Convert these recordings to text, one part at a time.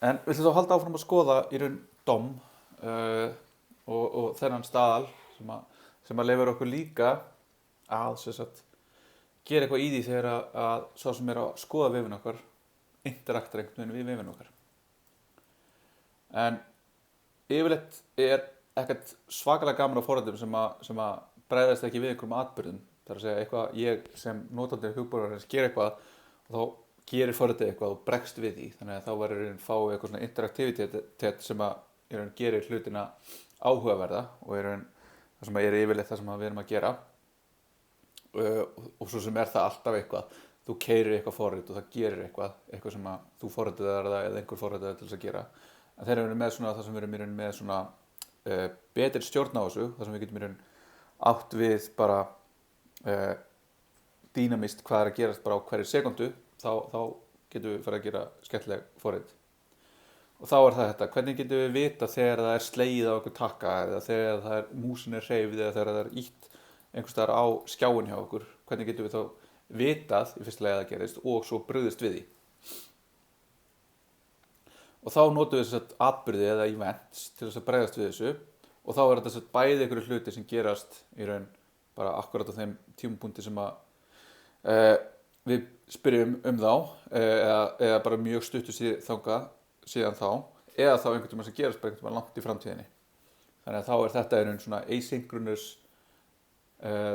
En við ætlum þá að halda áfram að skoða í raun DOM og þennan staðal sem að leyfir okkur líka að sem sagt, gera eitthvað í því þegar að sá sem er að skoða vefinn okkar interaktar einhvern veginn við vefinn okkar. En yfirleitt er ekkert svakalega gaman á forritum sem að bregðast ekki við einhverjum atburðum. Það er að segja eitthvað, ég sem notandi hugbúnaðarins ger eitthvað og þá gerir forritið eitthvað og bregst við því. Þannig að þá verður í raun fá eitthvað svona interaktivitet sem að í raun gerir hlutina áhugaverða og í raun það sem er yfirleitt það sem við erum að gera. Og svo sem er það alltaf eitthvað. Þú keyrir eitthvað forrit og það gerir eitthvað sem að þú forritaðir það eða einhver forritaði til þess að gera. En þeir eru með svona það sem við erum í raun með svona betri stjórn á þessu, það sem við getum í raun átt við bara dýnamist hvað er að gerast bara á hverju sekundu, þá getum við farið að gera skemmtileg forrit. Og þá er það þetta, hvernig getum við vita þegar það er slegið á einhver takka eða þegar það er músin er hreyfð eða þegar það er ítt einhvers staðar á skjáin hjá okkur, hvernig getum við þá vitað í fyrsta lagi að það gerist og svo brugðist við því. Og þá notum við þess að atburði eða events til þess að bregðast við þessu og þá er þetta bæði einhverju hluti sem gerast í raun bara akkurat á þeim tímapunkti sem að við spyrjum þá eða bara mjög stuttu síðan þá eða þá einhvern tíma sem gerast bara einhvern tíma langt í framtíðinni. Þannig að þá er þetta í raun svona asynchronous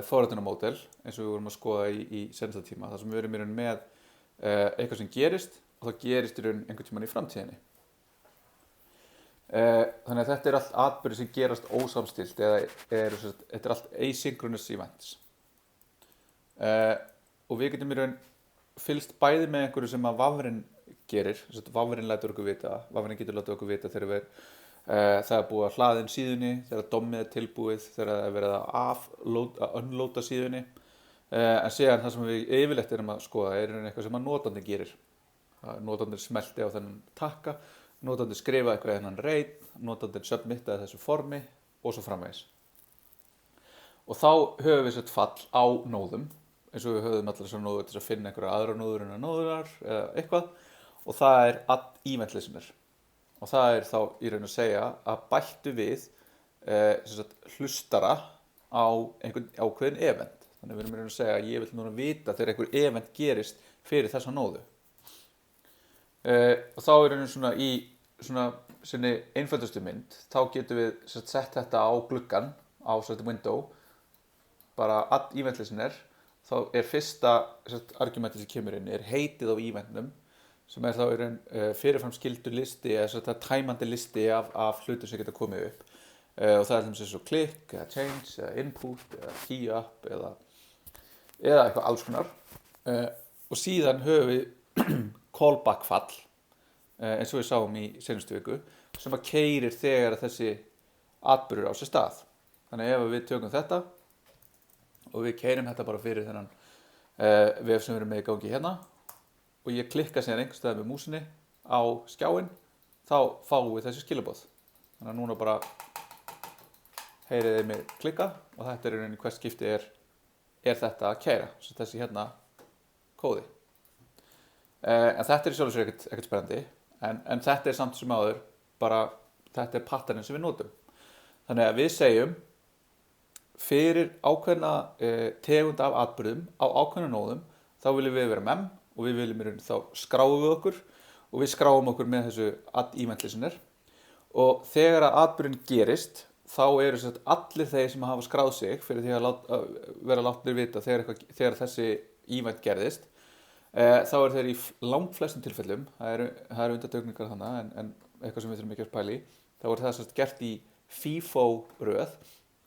forritunarmódel eins og við vorum að skoða í senasta tíma þar sem við erum í raun með eitthvað sem gerist og það gerist í raun einhvern tíman í framtíðinni. Þannig að þetta er allt atburðir sem gerast ósamstillt eða þetta er allt asynchronous events. Og við getum í raun fylgst bæði með einhverju sem að vafrinn gerir, vafrinn lætur okkur vita, vafrinn getur látið okkur vita þegar það er búið að hlaða inn síðunni, þegar dommið er tilbúið, þegar það er verið að unloada síðunni. En síðan það sem við yfirleitt erum að skoða er eitthvað sem að notandi gerir. Notandi smelti á þennan takka, notandi skrifa eitthvað í þennan reit, notandi submittaði þessu formi og svo framvegis. Og þá höfum við sett fall á nóðum, eins og við höfum allar þessar nóður til að finna einhverja aðra nóður en nóðurar eða eitthvað og það er add event listener. Og það er þá í raun að segja að bættu við hlustara á einhvern ákveðin event. Þannig við erum í raun að segja að ég vil núna vita þegar einhver event gerist fyrir þessa nóðu. Og þá er raun svona í svona sinni einföldustu mynd, þá getum við sett þetta á gluggan á window, bara add event listener, þá er fyrsta argumentið sem kemur inn er heitið á eventnum sem er þá í raun fyrirfram skildur listi eða tæmandi listi af hlutum sem geta komið upp. Og það er eins og click, eða change, eða input, eða key up eða eitthvað alls konar. Og síðan höfum við callback fall, eins og við sáum í seinustu viku, sem að keyrir þegar þessi atburður á sér stað. Þannig ef við tökum þetta og við keyrum þetta bara fyrir þennan vef sem við erum með í gangi hérna og ég klikka síðan einhvers staðar með músinni á skjáinn, þá fáum við þessi skilaboð. Þannig að núna bara heyrið þið mig klikka og þetta er í rauninni hvert skipti er þetta að keyra, svo þessi hérna kóði. En þetta er í sjálfu sér ekkert spennandi, en þetta er samt sem áður, bara þetta er patternin sem við notum. Þannig að við segjum fyrir ákveðna tegund af atburðum á ákveðna nóðum, þá viljum við vera mem og við viljum í raun þá skráum við okkur og við skráum okkur með þessu add event listener og þegar að atburðin gerist þá eru allir þeir sem hafa skráð sig fyrir því að vera látnir vita þegar þessi event gerðist þá eru þeir í langflestum tilfellum, það eru undantekningar þannig en eitthvað sem við þurfum ekki að pæla í, þá er það gert í FIFO röð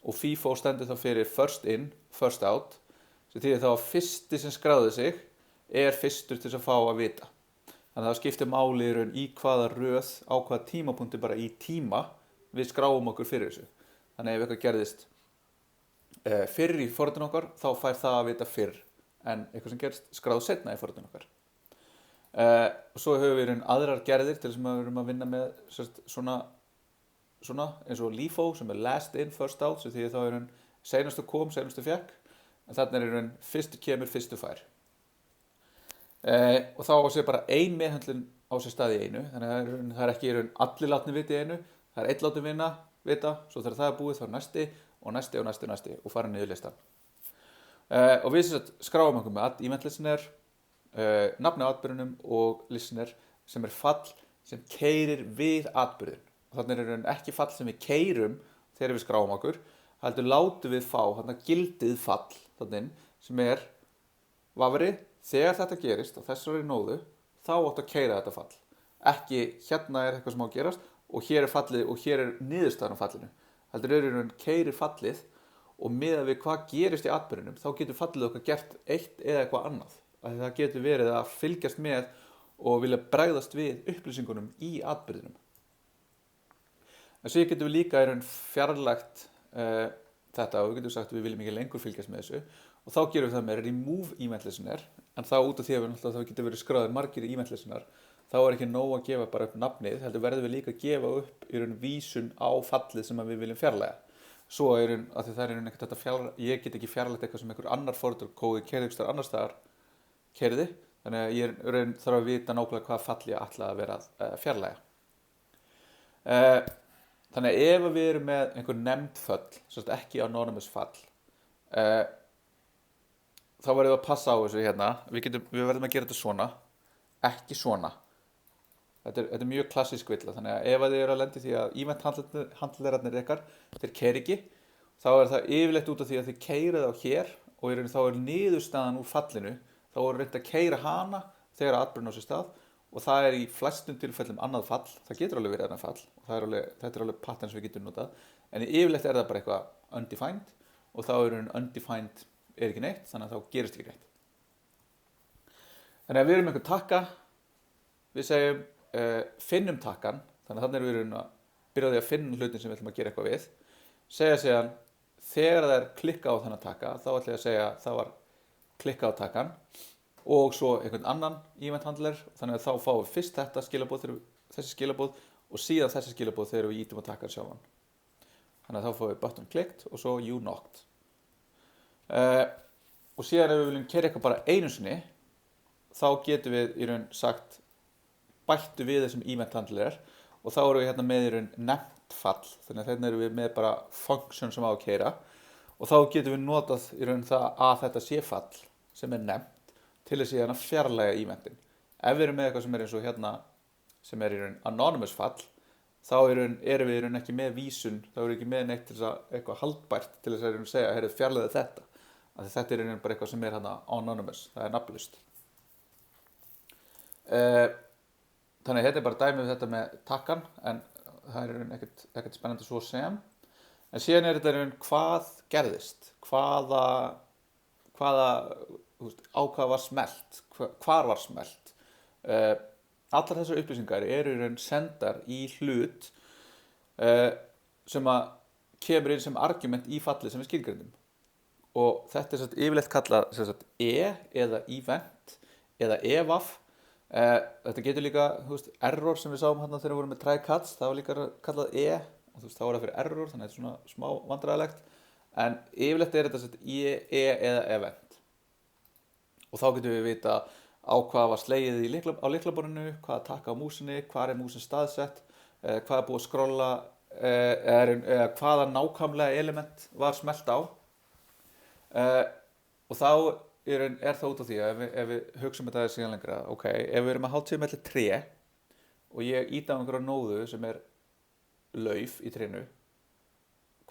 og FIFO stendur þá fyrir first in, first out sem þýðir þá að fyrsti sem skráði sig er fyrstur til að fá að vita. Þannig að það skiptir máli í raun í hvaða röð á hvaða tímapunkti bara í tíma við skráum okkur fyrir þessu. Þannig ef eitthvað gerðist fyrr í forritinu okkar, þá fær það að vita fyrr en eitthvað sem gerist skráð seinna í forritinu okkar. Og svo höfum við í raun aðrar gerðir til þess að við erum að vinna með svona eins og LIFO sem er last in, first out, því þá er raun seinastu kom, seinastu fékk, en þarna er í raun fyrstur kemur, fyrstur fær. Og þá á sér bara ein meðhöndlun á sér stað í einu, þannig að það er ekki í raun allir látni vita í einu, það er einn látni vita, svo þegar það er búið þá er næsti og næsti og næsti og næsti og fara niður listan. Og við sem sagt skráum okkur með event listener, nafni á atburðinum og listener sem er fall sem keyrir við atburðin. Og þannig er raun ekki fall sem við keyrum þegar við skráum okkur, heldur látum við fá þarna gildið fall þannig sem er vafri, þegar þetta gerist á þessari nóðu, þá áttu að keyra þetta fall. Ekki hérna er eitthvað sem á að gerast og hér er fallið og hér er niðurstaðan á fallinu. Heldur er raun keyrir fallið og miðað við hvað gerist í atburðinum, þá getur fallið okkar gert eitt eða eitthvað annað. Það getur verið að fylgjast með og vilja bregðast við upplýsingunum í atburðinum. En svo getum við líka fjarlægt þetta og við getum sagt að við viljum ekki lengur fylgjast með þessu og þá gerum við það með remove event listener, en þá út af því að það getur verið skráðir margir event listener, þá er ekki nóg að gefa bara upp nafnið, heldur verðum við líka að gefa upp í raun vísun á fallið sem við viljum fjarlæga. Svo er raun, af því það er ekkert þetta ég get ekki fjarlægt eitthvað sem einhver annar fordruk kóði keyrði ykkur annar staðar keyrði, þannig að ég raun þarf að vita nákvæmlega hvað fall ég ætla að vera að fjarlæga. Þannig að ef við erum með einhver nefnd fall, ekki anonymous fall, þá verðum við að passa á þessu hérna. Við verðum að gera þetta svona, ekki svona. Þetta er mjög klassísk villa, þannig að ef þið eru að lenda í því að event handlerarnir ykkar, þeir keyra ekki, þá er það yfirleitt út af því að þið keyrið á hér og þá er niðurstaðan úr fallinu, þá er reynt að keyra hana þegar atburðin á sér stað og það er í flestum tilfellum annað fall, það getur alveg verið annað fall og þetta er alveg pattern sem við getum notað, en yfirleitt er það bara eitthvað undefined og þá er undefined er ekki neitt, þannig að þá gerist ekki neitt. Þannig að við erum einhver takka, við segjum finnum takkan, þannig að þannig erum við að byrja á því að finna hlutin sem við ætlum að gera eitthvað við, segja síðan þegar það er klikka á þennan takka, þá ætlum ég að segja það var klikka á takkan og svo einhvern annan event handler, þannig að þá fáum við fyrst þetta skilaboð, þessi skilaboð og síðan þessi skilaboð þegar við ítum á takkan sjálfan. Þannig að þá fáum við button clicked og svo you knocked. Og síðan ef við viljum keyra eitthvað bara einu sinni, þá getum við í raun sagt bættu við þessum event handler og þá erum við hérna með í raun nefnt fall, þannig að hérna erum við með bara function sem á að keyra og þá getum við notað í raun það að þetta sé fall sem er nefnt til þess að fjarlæga eventin. Ef við erum með eitthvað sem er eins og hérna sem er í raun anonymous fall, þá erum við í raun ekki með vísun, þá erum við ekki með neitt til þess að eitthvað haldbært til þess að segja, heyrðu fjarlægðu þetta. Af því þetta er í raun bara eitthvað sem er hérna anonymous, það er nafnlaust. Þannig að þetta er bara dæmi þetta með takkan, en það er í raun ekkert spennandi svo sem. En síðan er þetta í raun hvað gerðist, á hvað var smellt, hvar var smellt. Allar þessar upplýsingar eru í raun sendar í hlut sem að kemur inn sem argument í falli sem við skilgrindum. Og þetta er yfirleitt kallað eða event eða evaf. Þetta getur líka error sem við sáum hérna þegar við vorum með try catch, það var líka kallað og þá er það fyrir error, þannig að þetta er svona smá vandræðalegt. En yfirleitt er þetta eða event. Og þá getum við vita á hvað var slegið á lyklaborðinu, hvað taka á músinni, hvað er músin staðsett, hvað er búið að skrolla, hvaða nákvæmlega element var smellt á. Og þá er það út af því að ef við hugsum þetta síðan lengra, ok, ef við erum að hátíð mellir tré og ég íta á einhverja nóðu sem er lauf í trénu,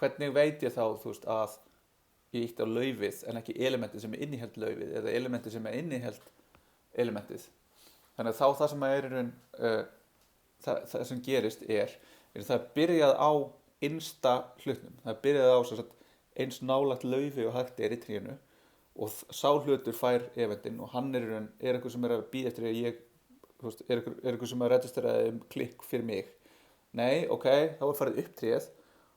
hvernig veit ég þá, að ég ítti á laufið en ekki elementið sem er innihelt laufið eða elementið sem er innihelt elementið. Þannig að þá það sem er það sem gerist er það byrjað á innsta hlutnum. Það byrjað á eins nálægt laufi og hægt er í trénu og sá hlutur fær eventin og hann er einhver sem er að bíða eftir að ég er einhver sem að registera klikk fyrir mig. Nei, ok, þá er farið upp tréð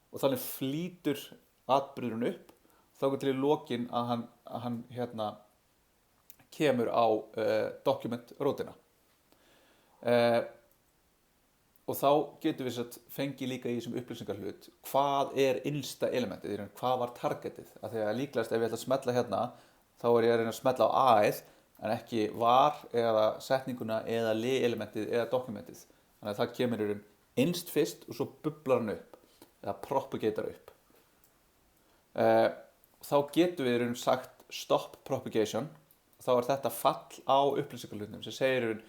og þannig flýtur atburðurinn upp þá til í lokin að hann kemur á document rótina. Og þá getum við fengið líka í þessum upplýsingarhlut hvað er innsta elementið, hvað var targetið. Af því að líklegast ef ég ætla að smella hérna, þá er ég að reyna að smella á A-ið, en ekki var eða setninguna eða elementið eða dokumentið. Þannig að það kemur í raun innst fyrst og svo bublar hann upp eða propagatar upp. Þá getum við í raun sagt stop propagation. Þá er þetta fall á upplýsingarhlutnum sem segir í raun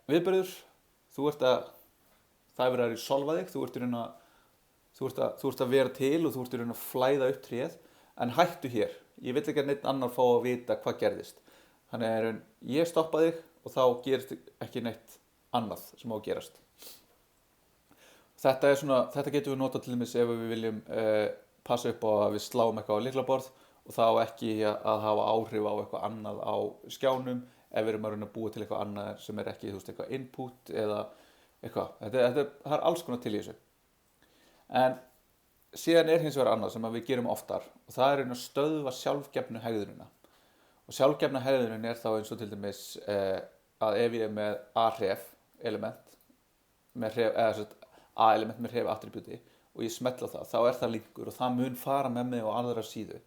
viðburður, það er verið að resolva þig, þú ert að vera til og þú ert í raun að flæða upp tréð, en hættu hér, ég vil ekki að neitt annar fá að vita hvað gerðist. Þannig að ég stoppa þig og þá gerist ekki neitt annað sem á að gerast. Þetta getum við notað til dæmis ef við viljum passa upp á að við sláum eitthvað á lyklaborð og þá ekki að hafa áhrif á eitthvað annað á skjánum ef við erum að reyna að búa til eitthvað annað sem er ekki, eitthvað input eða eitthvað. Það er alls konar til í þessu. En síðan er hins vegar annað sem við gerum oftar og það er að stöðva sjálfgefnu hegðunina. Og sjálfgefna hegðunin er þá eins og til dæmis að ef ég er með A-href element eða A-element með href attribúti og ég smetla það, þá er það linkur og það mun fara með mig á aðra síðu.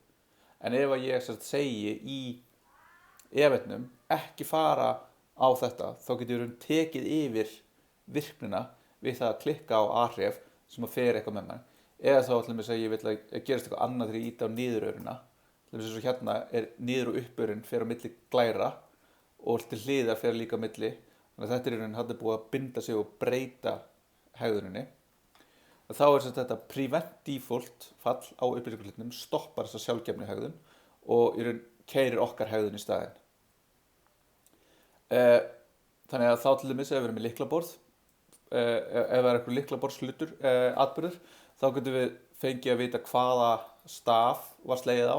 En ef ég segi í eventnum ekki fara á þetta, þá getur ég tekið yfir virknina við það að klikka á A-href sem að fer eitthvað með mér. Eða þá ætlum ég að ég vil að gerast eitthvað annað þegar ég ýta á niðuröruna. Þess að hérna er niður og uppörun fer á milli glæra og til hliðar fer líka á milli. Þannig að þetta er í raun hann búið að binda sig og breyta hegðuninni. Og þá er þetta prevent default fall á upplýsingarhlutnum, stoppar þessa sjálfgefnu hegðun og í raun keyrir okkar hegðun í staðinn. Þannig að þá til dæmis ef við erum með lyklaborð, ef það er eitthvað lyklaborðshlutur, atburður, þá getum við fengið að vita hvaða staf var slegið á.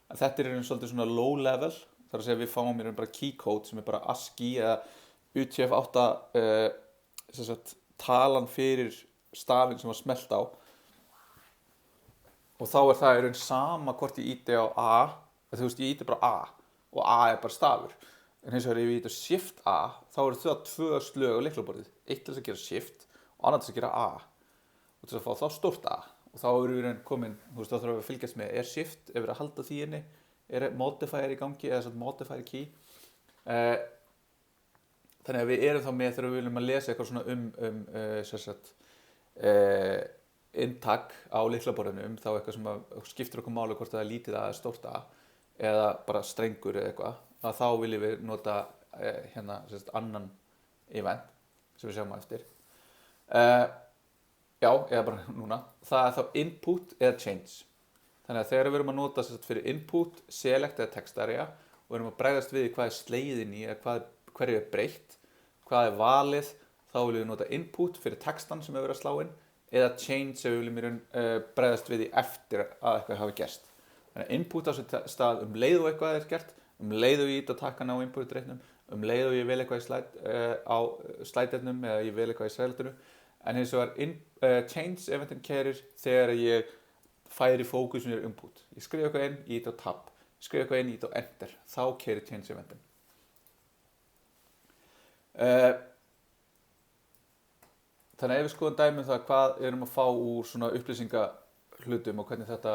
En þetta er svolítið svona low level, þar að segja við fáum mér bara key code sem er bara ASCII eða UTF-8 talan fyrir stafinn sem var smellt á. Og þá er það í raun sama hvort ég ýti á A, þú veist ég ýti bara A og A er bara stafur. En hins vegar ef ég ýti á shift A, þá eru það 2 slög á lyklaborðið. Eitt til þess að gera shift og annað til þess að gera A. Og til þess að fá þá stórt A. Og þá erum við komin, þá þarfum við að fylgjast með, er shift, ef við að halda því inni, er modifier í gangi eða modifier key. Þannig að við erum þá með þegar við viljum að lesa eitthvað svona inntak á lyklaborðinu þá eitthvað sem skiptir okkur máli hvort það er lítið A eða stórt A eða bara strengur eða eitthvað, að þá viljum við nota annan event sem við sjáum á eftir. Já, eða bara núna. Það er þá input eða change. Þannig að þegar við erum að nota fyrir input, select eða text area og erum að bregðast við hvað er slegið inn í eða hverju er breytt, hvað er valið, þá viljum við nota input fyrir textan sem er verið að slá inn eða change sem við viljum bregðast við í eftir að eitthvað hafi gerst. Þannig að input á sér stað leið og eitthvað er gert, leið og ég ít að taka ná input-reitnum, leið og ég vel eitthvað á slide-reitnum eða ég vel eitthvað í seglutinu. En hins vegar change eventin keyrir þegar ég færi fókusinu í input. Ég skrifa eitthvað inn, ég ít á tab. Ég skrifa eitthvað inn, ég ít á enter. Þá keyrir change eventin. Þannig að ef við skoðum dæmi það hvað við erum að fá úr svona upplýsingahlutum og hvernig þetta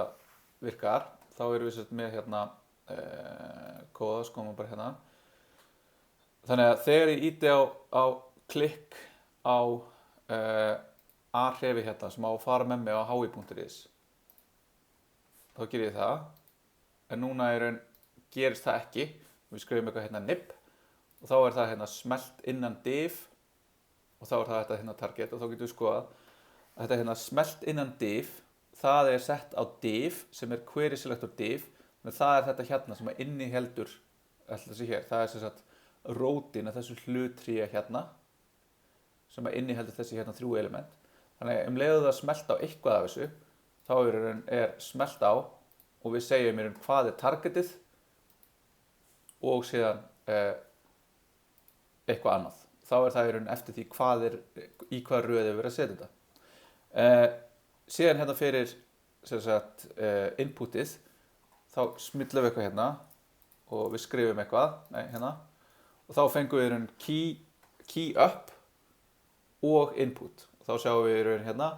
virkar, þá erum við með hérna kóða, skoðum við bara hérna. Þannig að þegar ég íti á klikk á A-hrefi hérna sem á að fara með mig á hi.is, þá ger ég það, en núna gerist það ekki. Við skrifum eitthvað hérna nib og þá er það hérna smelt innan div og þá er það þetta hérna target og þá getum við skoðað að þetta hérna smelt innan div, það er sett á div sem er query selector div, en það er þetta hérna sem inniheldur þessi hér, það er sem sagt rótin af þessu hlutríi hérna sem inniheldur þessi hérna 3 element. Þannig að leiðu það smelt á eitthvað af þessu, þá er smelt á og við segjum hvað er targetið og síðan eitthvað annað. Þá er það eftir því í hvað röð er verið að setja þetta. Síðan hérna fyrir inputið, þá smyllum við eitthvað hérna og við skrifum eitthvað, hérna, og þá fengum við key up og input. Og þá sjáum við hérna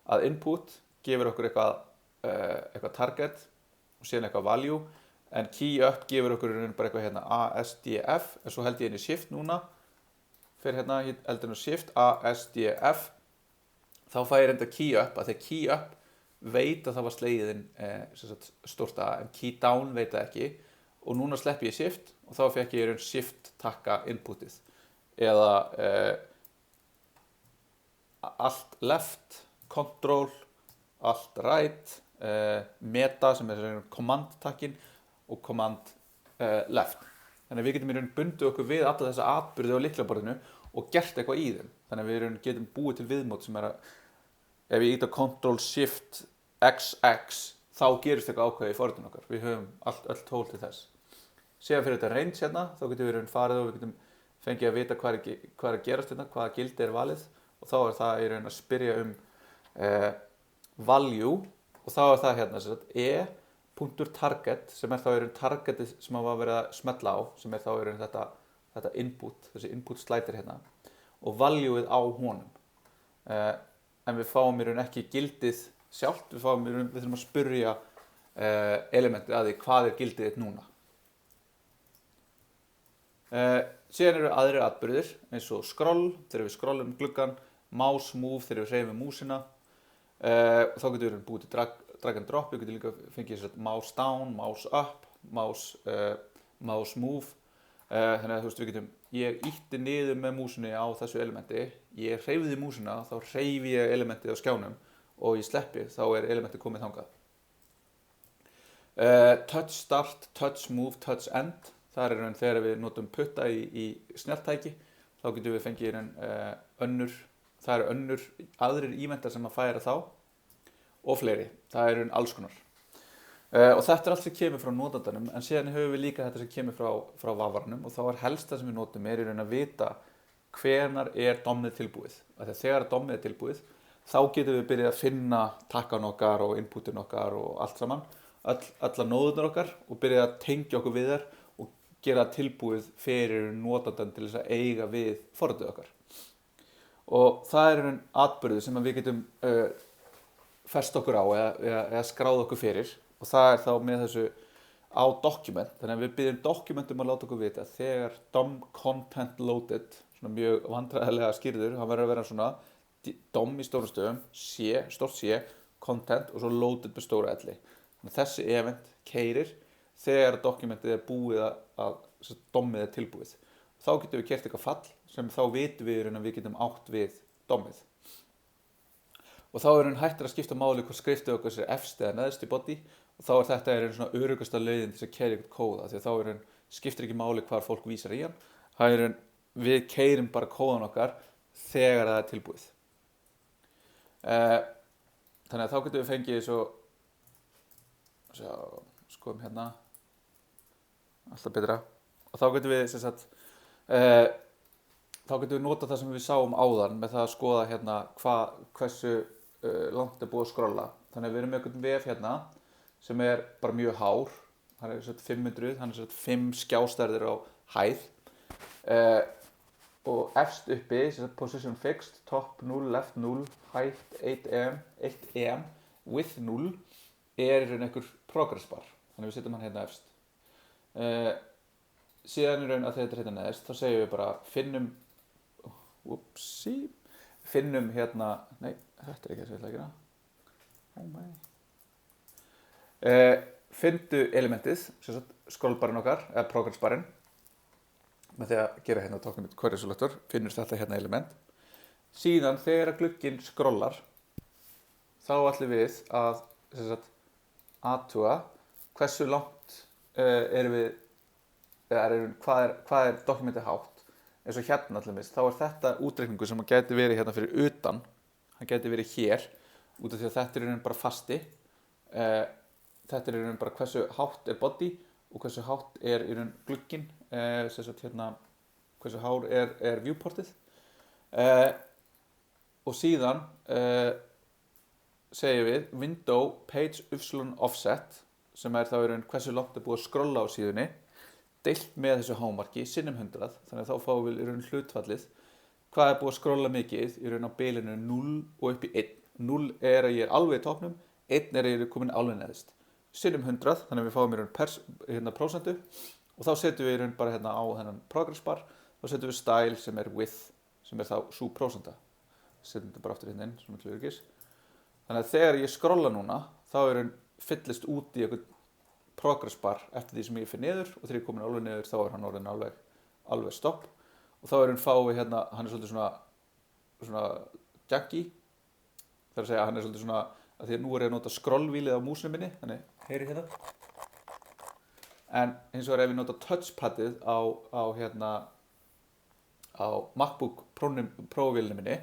að input gefur okkur eitthvað target og síðan eitthvað value, en key up gefur okkur bara eitthvað hérna ASDF, en svo held ég inn í shift núna, fyrir hérna eldurinn á shift ASDF, þá fæ ég reynda key up, að því að key up veit að það var slegiðin stórt A, en key down veit það ekki, og núna sleppi ég shift og þá fekk ég shift takka inputið, eða alt left, control, alt right, meta sem command takkin og command left. Þannig að við getum bundið okkur við alla þessa atburði á lyklaborðinu og gert eitthvað í þeim. Þannig að við getum búið til viðmót sem að ef ég íta Ctrl Shift XX þá gerist eitthvað ákveðið í forritinu okkar. Við höfum öll tól til þess. Séðan fyrir þetta range hérna, þá getum við farið og við getum fengið að vita hvað er að gerast hérna, hvaða gildi er valið, og þá er það að spyrja value, og þá er það hérna e.target sem er þá targetið sem að verið að smetla á, sem er þá þetta input, þessi input slider hérna, og valueið á honum. En við fáum ekki gildið sjálft, við þurfum að spyrja elementið að því hvað er gildið þitt núna. Síðan eru aðrir atburðir eins og scroll, þegar við scrollum gluggann, mouse move þegar við hreyfum músina, þá getum við búið til drag and drop, við getum líka fengið mouse down, mouse up, mouse move, þannig að við getum, ég ýtti niður með músinni á þessu elementi, ég hreyfði músina, þá hreyfi ég elementið á skjánum og ég sleppi, þá er elementið komið þangað. Touch start, touch move, touch end, það er þegar við notum putta í snjalltæki, þá getum við fengið það eru önnur aðrir íventar sem að færa þá og fleiri, það eru alls konar. Og þetta er allt sem kemur frá notandanum, en síðan höfum við líka þetta sem kemur frá vafaranum, og þá er helst það sem við notum í raun að vita hvenar er dommið tilbúið. Þegar dommið er tilbúið, þá getum við byrjað að finna takkan okkar og inputin okkar og allt saman, alla nóðunar okkar, og byrjað að tengja okkur við þær og gera tilbúið fyrir notandan til þess að eiga við forritið okkar. Og það er atburður sem við getum fest okkur á eða skráð okkur fyrir, og það er þá með þessu á document. Þannig að við byrjum documentum að láta okkur vita þegar DOM content loaded, svona mjög vandræðilega skýrður, hann verður að vera svona DOM í stórum stöðum, stórt C, content og svo loaded með stóra L. Þannig að þessi event keyrir þegar dokumentið er búið að DOMið er tilbúið. Þá getum við gert eitthvað fall sem þá vitum við að við getum átt við DOMið. Og þá er hættir að skipta máli hvort skriftið okkar er efst eða neðst í body, og þá er þetta svona öruggasta leiðin til að keyra eitthvað kóða, því að þá skiptir ekki máli hvar fólk vísar í hann. Það við keyrum bara kóðan okkar þegar það er tilbúið. Þannig að þá getum við fengið skoðum hérna, alltaf betra, og þá getum við þá getum við notað það sem við sáum áðan með það að skoða hérna hversu langt er búið að skrolla. Þannig að við erum með einhvern vef hérna sem er bara mjög hár, hann er 500, hann er 5 skjástærðir á hæð, og efst uppi, position fixed, top 0, left 0, height 1 em, width 0, er einhver progress bar, þannig að við setjum hann hérna efst. Síðan í raun að þetta er hérna neðst, þá segjum við bara finnum hérna, nei, þetta er ekki það sem ég ætla að gera. Findu elementið, scrollbarinn okkar, eða progressbarinn, með því að gera hérna document query selector, finnur þetta hérna element. Síðan þegar glugginn scrollar, þá ætlum við að athuga hversu langt erum við, hvað er dokumentið hátt. Eins og hérna allir þá er þetta útreikningu sem gæti verið hérna fyrir utan, hann gæti verið hér, út af því að þetta er bara fasti. Þetta er bara hversu hátt er body og hversu hátt er glugginn, hérna, hversu hár er viewportið. Og síðan segjum við window page offset, sem er þá hversu langt er búið að skrolla á síðunni, deilt með þessu hámarki sinnum 100, þannig að þá fáum við hlutfallið hvað er búið að skrolla mikið á bilinu 0 og upp í 1. 0 er að ég er alveg í toppnum, 1 er að ég er komin alveg neðst. sinnum 100, þannig að við fáum í raun per prósentu og þá setjum við í raun bara hérna á þennan progress bar, þá setjum við style sem er width, sem er þá sú prósenta. Setjum þetta bara aftur hérna inn, svona til öryggis. Þannig að þegar ég skrolla núna, þá er raun fyllist út í einhvern progress bar eftir því sem ég fyrir niður og þegar ég er komin alveg niður þá er hann orðin alveg stopp og þá er hann fái hérna, hann er svolítið svona janky, það er að segja hann er svolítið svona, að því að nú er ég að nota scrollvílið á músinu minni, þannig heyri hérna. En hins vegar ef ég nota touchpadið á MacBook Pro-vélinu minni,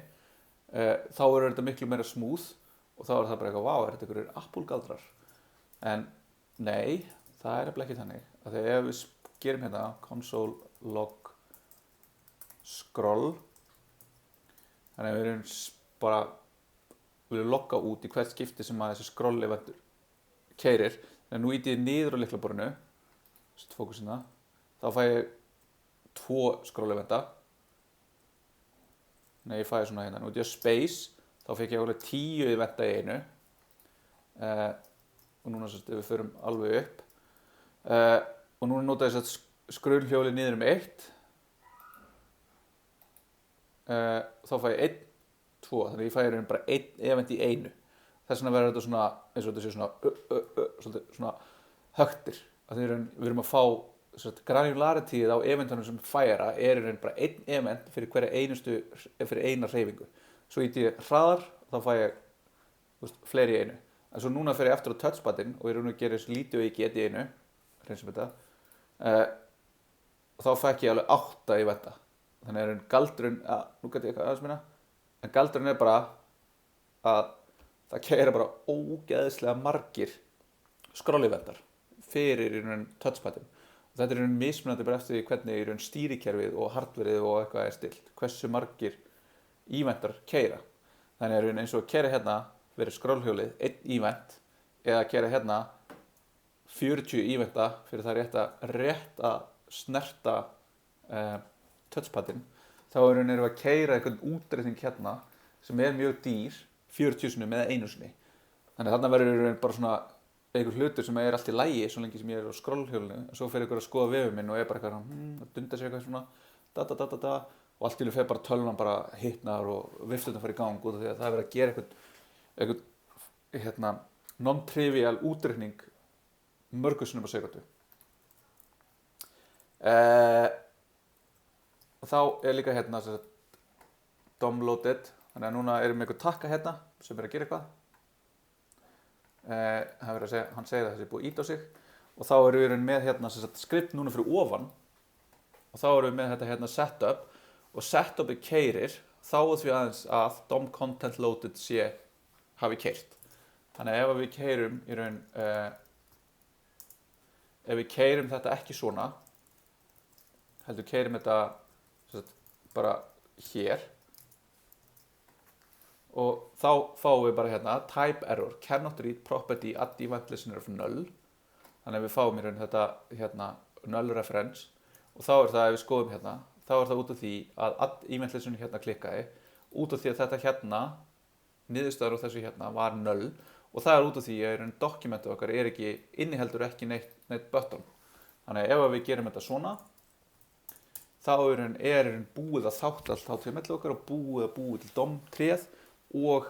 þá er þetta miklu meira smooth og þá er það bara eitthvað, vá, er þetta einhverjir Apple-galdrar? En nei, það er ekki þannig. Af því ef við gerum hérna console log scroll, þannig að við erum bara viljum logga út í hvert skipti sem að þessi scroll eventur keyrir. Þannig að nú ýti ég niður á lyklaborðinu, fókusina, þá fæ ég 2 scroll eventa. Nei, ég fæ svona hérna, nú ýti ég á space, þá fekk ég alveg 10 eventa í einu. Og núna ef við förum alveg upp. Og núna nota ég skrullhjólið niður 1. Þá fæ ég 1, 2, þannig að ég fæ bara 1 event í einu. Þess vegna verður þetta svona, eins og þetta sé svona högtir. Við erum að fá granularityð á eventunum sem færa er í raun bara 1 event fyrir eina hreyfingu. Svo ýti ég hraðar og þá fæ ég fleiri í einu. En svo núna fer ég aftur á touchpadinn og ég raun og gerir svo lítið og ég get í einu, reynsum þetta. Og þá fekk ég alveg 8 eventa. Þannig er galdurinn, nú get ég eitthvað aðeins minna, en galdurinn er bara að það keyra bara ógeðslega margir scroll-eventar fyrir í raun touchpadinn. Og þetta er í raun mismunandi bara eftir því hvernig í raun stýrikerfið og hardverið og eitthvað er stilt. Hversu margir eventar keyra. Þannig er eins og að keyra hérna verið scrollhjólið 1 event eða að keyra hérna 40 eventa fyrir það rétt að snerta touchpadinn. Þá erum við að keyra einhvern útreikning hérna sem er mjög dýr 40 sinnum eða 1 sinni. Þannig að þarna verður bara svona einhver hlutur sem er allt í lagi svo lengi sem ég er á scrollhjólinu. Svo fer einhver að skoða vefinn minn og er bara eitthvað að dunda sér eitthvað svona og allt í einu fer bara tölvan bara hitnar og vifturnar fara í gang út af því að það er verið að gera einhvern non-trivial útreikning mörgum sinnum á sekúndu. Og þá er líka hérna DOM-loaded, þannig að núna erum við einhver takka hérna sem er að gera eitthvað. Hann segir að þessi er búið að ýta á sig og þá erum við með hérna skript núna fyrir ofan og þá erum við með þetta hérna setup og setupi keyrir þá því aðeins að DOM content loaded hafi keyrt. Þannig að ef við keyrum í raun ef við keyrum þetta ekki svona heldur keyrum þetta bara hér og þá fáum við bara hérna type error cannot read property add event listener of null. Þannig að við fáum í raun þetta hérna null reference og þá er það ef við skoðum hérna þá er það út af því að add event listener hérna klikkaði út af því að þetta hérna niðurstaður á þessu hérna var null og það er út af því að í raun dokumentið okkar inniheldur ekki neitt button. Þannig að ef við gerum þetta svona þá er búið að þátt allt HTML okkar og búið til DOM-tréð og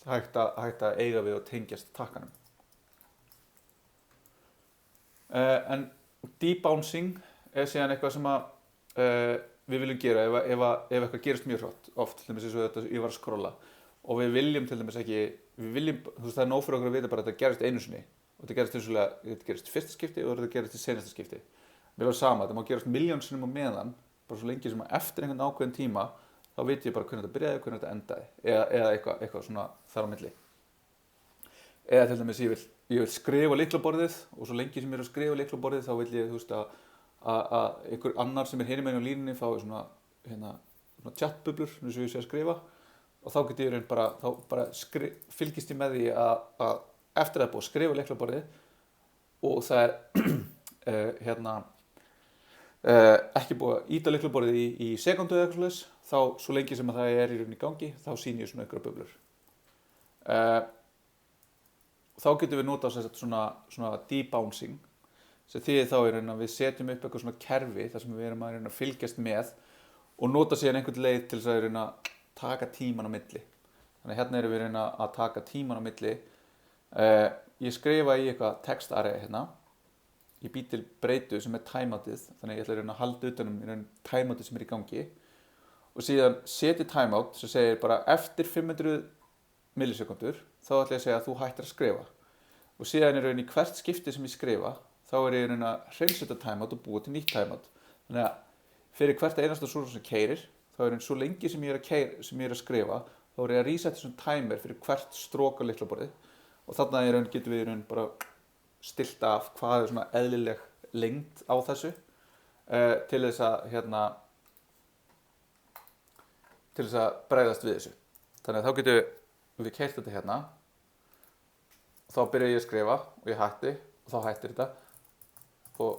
hægt að eiga við og tengjast takkanum. En debouncing er síðan eitthvað sem við viljum gera ef eitthvað gerist mjög hratt oft, til dæmis eins og þetta ég var að skrolla og við viljum til dæmis ekki, það er nóg fyrir okkur að vita bara að þetta gerist einu sinni og þetta gerist fyrsta skipti og þetta gerist í seinasta skipti. Mér var sama, þetta má gerast milljón sinnum á meðan, bara svo lengi sem að eftir einhvern ákveðin tíma þá veit ég bara hvernig þetta byrjaði og hvernig þetta endaði eða eitthvað svona þar á milli. Eða til dæmis ég vil skrifa lyklaborðið og svo lengi sem ég er að skrifa lyklaborðið þá vil ég að einhver annar sem er hinum megin á línunni fái svona chatbublur eins og ég sé að skrifa og þá get ég bara fylgist ég með því að eftir að það er búið að skrifa lyklaborðið og það er ekki búið að ýta lyklaborðið í sekundu eða eitthvað svoleiðis, þá svo lengi sem að það er í rauninni í gangi, þá sýni ég svona einhverja bublur. þá getum við notað svona debouncing sem þýðir þá í raun að við setjum upp eitthvað svona kerfi þar sem við erum að fylgjast með og nota síðan einhvern leið til þess að reyna að taka tíman á milli. Þannig hérna erum við reyna að taka tíman á milli. Ég skrifa í eitthvað textarray hérna. Ég bý til breytu sem timeoutið, þannig ég ætla að reyna að halda utanum í raun timeoutið sem í gangi. Og síðan setja timeout sem segir bara eftir 500 millisekundur þá ætla ég að segja að þú hættir að skrifa. Og síðan í raun í hvert skipti sem ég skrifa þá ég í raun að hreinsa þetta timeout og búa til nýtt timeout. Þannig að fyrir hvert einasta súrur sem keyrir, þá í raun svo lengi sem ég er að skrifa, þá ég að resetta þessum timer fyrir hvert strók á lyklaborðið. Og þarna í raun getum við í raun bara stilt af hvað svona eðlileg lengd á þessu til þess að bregðast við þessu. Þannig að þá getum við keyrt þetta hérna. Þá byrja ég að skrifa og ég hætti og þá hættir þetta. Og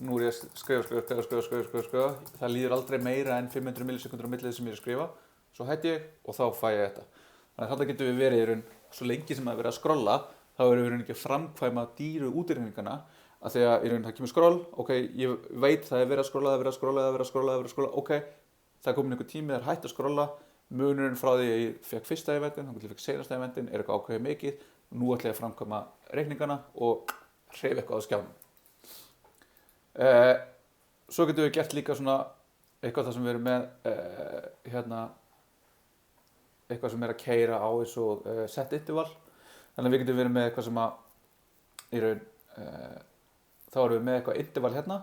nú ég að skrifa. Það líður aldrei meira en 500 millisekundur á millið sem ég að skrifa. Svo hætti ég og þá fæ ég þetta. Þannig að þarna getum við verið í raun svo lengi sem að vera að skrolla, þá erum við ekki að framkvæma dýru útreikningana að því að í raun það kemur skroll, ok, ég veit það verið að skrolla, ok, það er komin einhver tími, það hætt að skrolla, munurinn frá því að ég fekk fyrsta eventin, þannig að ég fekk seinasta eventin, eitthvað ákveðið mikið, nú ætla ég að framkvæma reikningana og hreyfa eitthvað á skjánum. Svo getum við gert líka svona eitthvað það sem við erum með eitthvað sem að keyra á eins og set interval. Þannig að við getum verið með eitthvað sem að í raun þá erum við með eitthvað interval hérna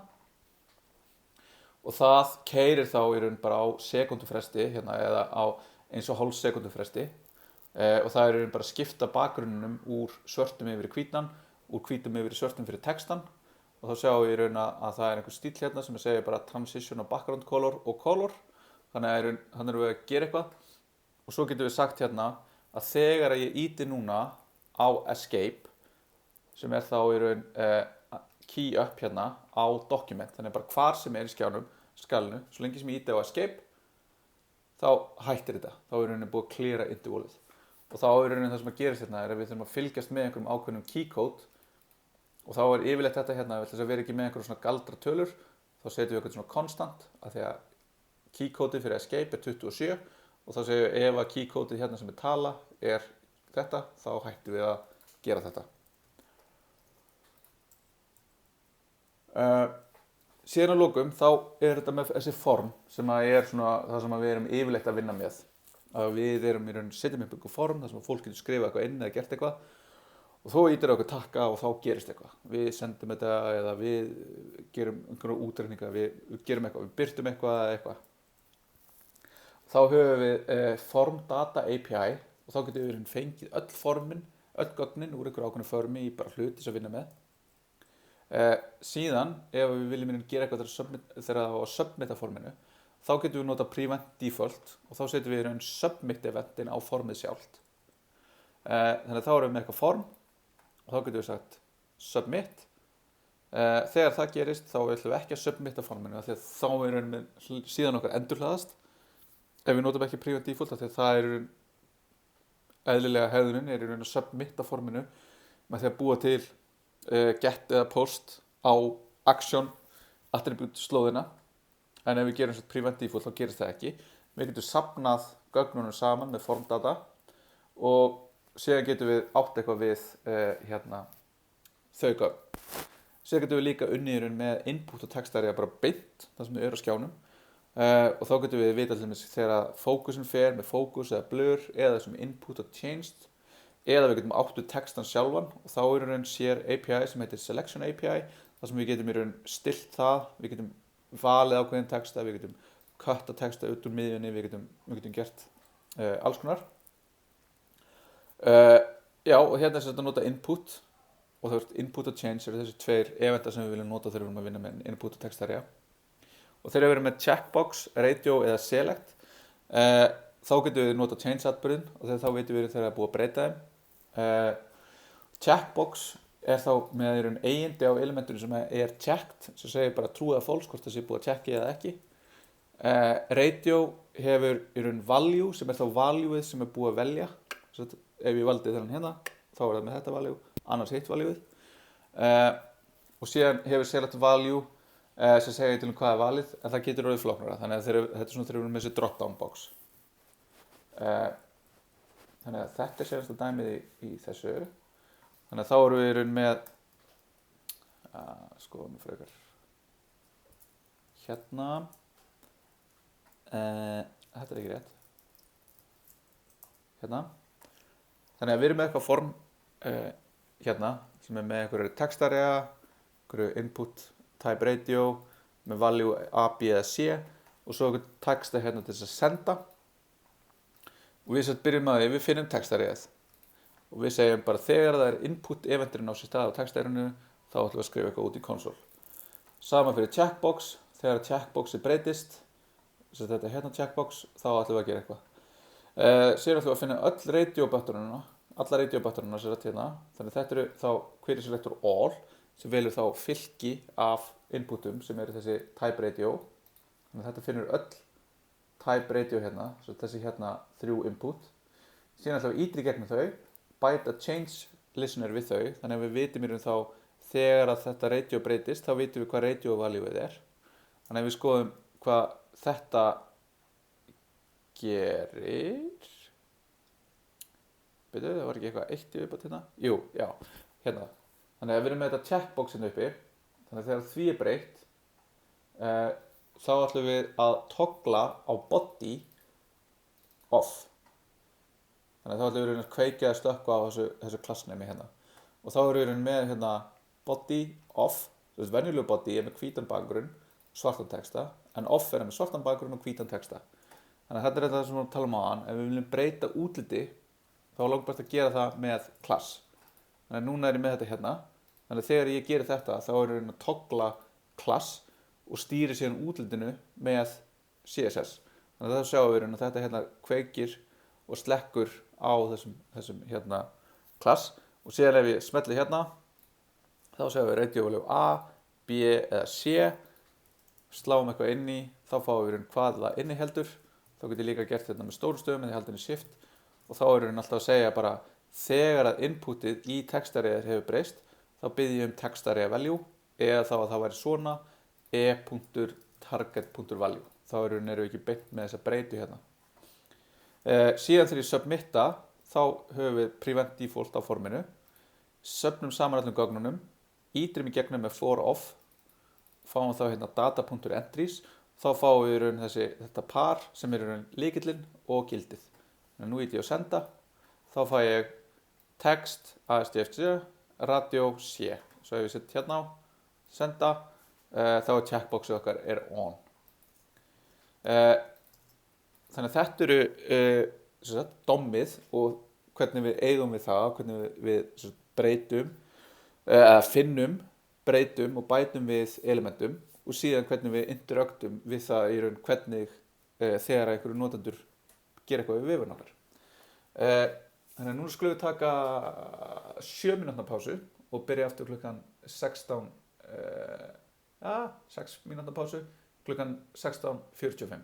og það keyrir þá í raun bara á sekúndufresti hérna eða á eins og hálf sekúndufresti og það er í raun bara að skipta bakgrunninum úr svörtum yfir í hvítan, úr hvítum yfir í svörtum fyrir textan og þá sjáum við í raun að það er einhver stíll hérna sem segir bara transition of background color og color. Þannig að hann erum við að gera eitthvað og svo getum við sagt hérna að þegar ég íti núna á escape sem er þá í raun key up hérna á document, þannig bara hvar sem í skalinu, svo lengi sem ég íti á escape þá hættir þetta, þá í rauninni búið að cleara intervalið og þá í rauninni það sem að gerist hérna er að við þurfum að fylgjast með einhverjum ákveðnum keycode og þá er yfirleitt þetta hérna, ef þess að vera ekki með einhverjum svona galdra tölur þá setjum við eitthvað svona konstant af því að keycodeið fyrir escape er 27 og þá segjum við ef að keycodeið hérna sem er tala er þetta, þá hættum við að gera þetta. Síðan að lokum þá er þetta með þessi form sem að er svona það sem að við erum yfirleitt að vinna með. Að við erum í raun setjum upp einhver form þar sem fólk getur skrifað eitthvað inn eða gert eitthvað og þó ýtir okkur takka og þá gerist eitthvað. Við sendum þetta eða við gerum einhverja útreikninga, við gerum eitthvað, við birtum eitthvað eða eitthvað. Þá höfum við form data API og þá getum við fengið öll formin, öll gögnin úr einhverju ákveðnu formi í bara hluti sem vinna með. Síðan, ef við viljum gera eitthvað þegar það á að submitta forminu, þá getum við nota prevent default og þá setjum við í raun submit eventin á formið sjálft. Þannig að þá erum við með eitthvað form og þá getum við sagt submit. Þegar það gerist þá ætlum við ekki að submitta forminu því að þá er raun með síðan okkar endurhlaðast. Ef við notum ekki prevent default því að það er eðlilega hegðunin er í raun að submitta forminu með því að búa til get eða post á action attribute slóðina en ef við gerum svona prevent default þá gerist það ekki. Við getum safnað gögnunum saman með formdata og síðan getum við átt eitthvað við þau gögn. Síðan getum við líka unnið í raun með input og textari bara beint það sem er á skjánum og þá getum við vita til dæmis þegar fókusin fer með fókus eða blur eða sem input og changed eða við getum áttu textan sjálfan og þá er í raun sér API sem heitir Selection API þar sem við getum í raun stilt það, við getum valið ákveðin texta, við getum cutta texta út úr miðjunni, við getum gert alls konar. Já og hérna er þetta að nota input og það er input og change eru þessi tveir eventa sem við viljum nota þegar við erum að vinna með input og textarja. Og þegar við erum með checkbox, radio eða select þá getum við nota change atburðin og þá veitum við þegar það er búið að breyta þeim. Checkbox er þá með eigindi á elementunum sem er checked sem segir bara true eða false hvort það sé búið að checka eða ekki. Radio hefur í raun value sem er þá valueið sem er búið að velja. Svo ef ég valdi þennan hérna þá er það með þetta value, annars hitt valueið. Og síðan hefur select value sem segja til hvað er valið, en það getur orðið flóknara, þannig að þetta er svona þegar við erum með þessi drop down box. Þannig að þetta er síðansta dæmið í þessu. Þannig að þá erum við í raun með skoðum við frekar hérna þetta er ekki rétt hérna. Þannig að við erum með eitthvað form hérna sem er með einhverju textarea, einhverju input type radio með value A, B eða C og svo einhverju texta hérna til þess að senda. Og við byrjum að við finnum textareið og við segjum bara þegar það er input eventurinn á sér stað á textareinu þá ætlum við að skrifa eitthvað út í konsól. Sama fyrir checkbox, þegar checkboxi breytist, þess að þetta er hérna checkbox, þá ætlum við að gera eitthvað. Síðan ætlum við að finna öll radio-buttonuna, alla radio-buttonuna sem er hérna, þannig að þetta eru þá query selector all sem velur þá fylki af inputum sem eru þessi type radio. Þannig að þetta finnur öll type radio hérna, svo þessi hérna 3 input. Síðan ætlum við ítra í gegnum þau, bæta change listener við þau, þannig að við vitum í raun þá þegar að þetta radio breytist, þá vitum við hvað radio valueið er. Þannig að við skoðum hvað þetta gerir. Byrju, það var ekki eitthvað eitt í viðbót hérna? Jú, já, hérna. Þannig að við erum með þetta checkboxin uppi, þannig að þegar því er breytt, þá ætlum við að toggla á body off. Þannig að þá ætlum við að kveikja að stökkva á þessu klassnemi hérna. Og þá erum við með hérna body off, þessi venjulegu body er með hvítan bakgrunn, svartan texta, en off er með svartan bakgrunn og hvítan texta. Þannig að þetta er þetta sem við erum að tala um áðan. Ef við viljum breyta útliti, þá er langt best að gera það með class. Þannig að núna er ég með þetta hérna. Þannig að þegar ég gerir þetta, þá erum við að toggla class og stýri síðan útlitinu með CSS. Þannig að það sjáum við að þetta hérna kveikir og slekkur á þessum hérna class. Og síðan ef ég smelli hérna, þá sjáum við radio value A, B eða C. Sláum eitthvað inn í, þá fáum við hvað það inniheldur. Þá get ég líka gert þetta með stóru stöðum en ég haldi henni shift. Og þá er hann alltaf að segja bara þegar að inputið í textareið hefur breyst, þá byrði ég textareið value eða þá að það væri svona e.target.value. Þá erum við ekki beint með þessa breytu hérna. Síðan þegar ég submitta, þá höfum við prevent default á forminu. Söfnum saman öllum gögnunum, ítrum í gegnum með for off, fáum þá hérna data.entries, þá fáum við þetta par sem er lykillinn og gildið. Nú íti ég á senda, þá fæ ég text ASDFC, radio C. Svo ef ég sett hérna á, senda, þá er checkboxið okkar er on. Þannig að þetta eru dommið og hvernig við eigum við það, hvernig við breytum, finnum, breytum og bætum við elementum og síðan hvernig við interactum við það í raun hvernig þegar einhverju notendur gera eitthvað við vefurinn okkar. Þannig að núna skulum við taka 7 mínútna pásu og byrja aftur klukkan 6 mínútna pásu klukkan 16:45.